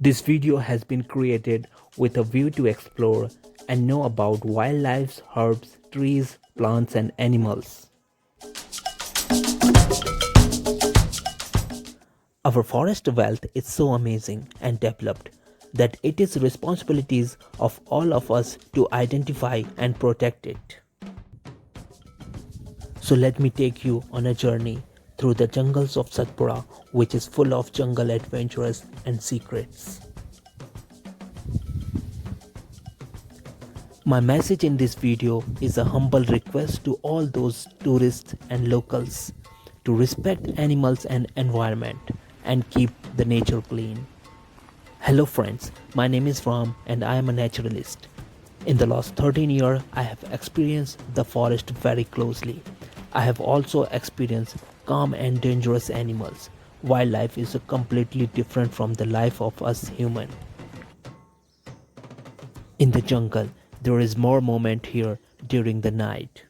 This video has been created with a view to explore and know about wildlife, herbs, trees, plants and animals. Our forest wealth is so amazing and developed that it is responsibilities of all of us to identify and protect it. So let me take you on a journey through the jungles of Satpura, which is full of jungle adventures and secrets. My message in this video is a humble request to all those tourists and locals to respect animals and environment and keep the nature clean. Hello friends, my name is Ram and I am a naturalist. In the last 13 years, I have experienced the forest very closely. I have also experienced calm and dangerous animals. Wildlife is completely different from the life of us humans. In the jungle, there is more movement here during the night.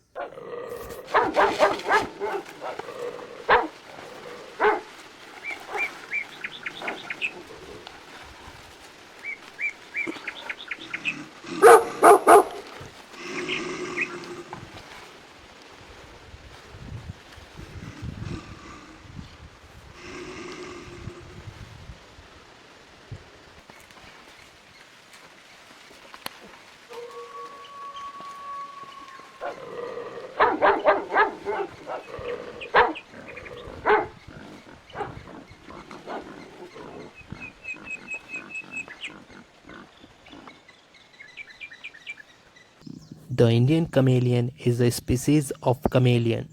The Indian chameleon is a species of chameleon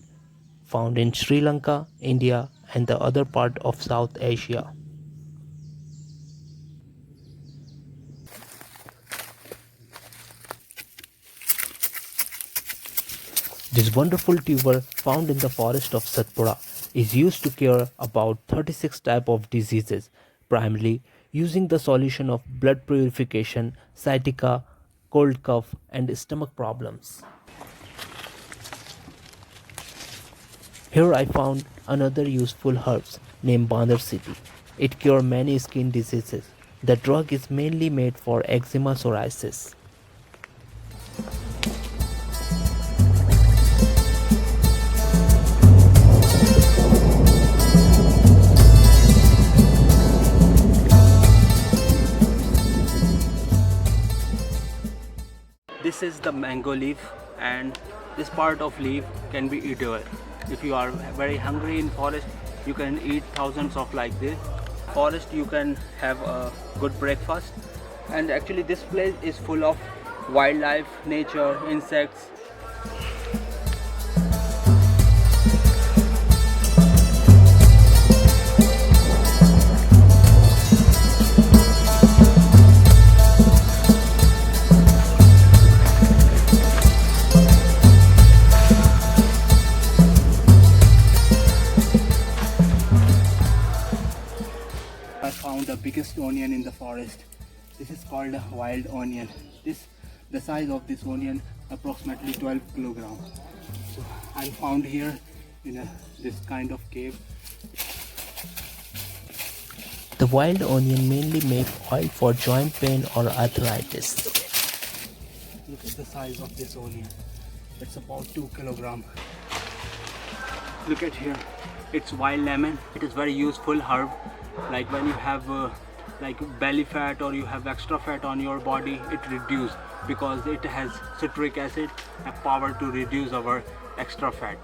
found in Sri Lanka, India and the other part of South Asia. This wonderful tuber found in the forest of Satpura is used to cure about 36 types of diseases, primarily using the solution of blood purification, sciatica, cold cough and stomach problems. Here I found another useful herbs named Bandar City. It cures many skin diseases. The drug is mainly made for eczema psoriasis. This is the mango leaf, and this part of leaf can be eatable. If you are very hungry in forest, you can eat thousands of like this. Forest you can have a good breakfast, and actually this place is full of wildlife, nature, insects. I found the biggest onion in the forest. This is called a wild onion. The size of this onion approximately 12 kilograms. So I found here in this kind of cave. The wild onion mainly make oil for joint pain or arthritis. Look at the size of this onion. It's about 2 kilograms. Look at here. It's wild lemon. It is very useful herb. Like when you have like belly fat or you have extra fat on your body, it reduces because it has citric acid, a power to reduce our extra fat.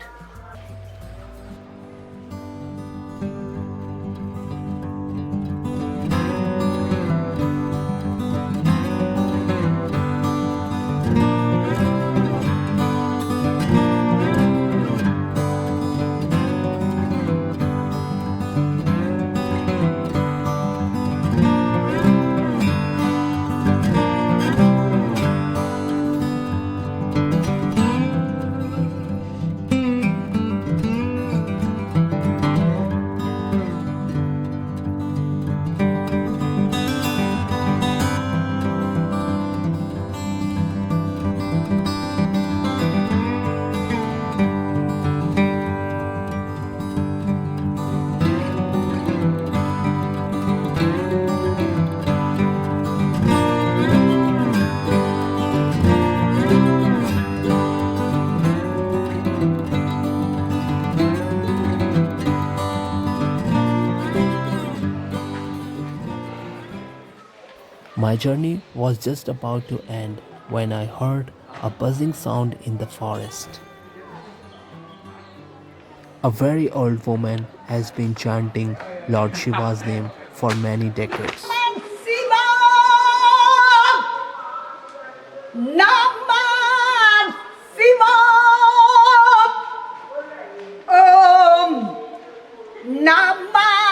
My journey was just about to end when I heard a buzzing sound in the forest. A very old woman has been chanting Lord Shiva's name for many decades. Naman Shivam Om Naman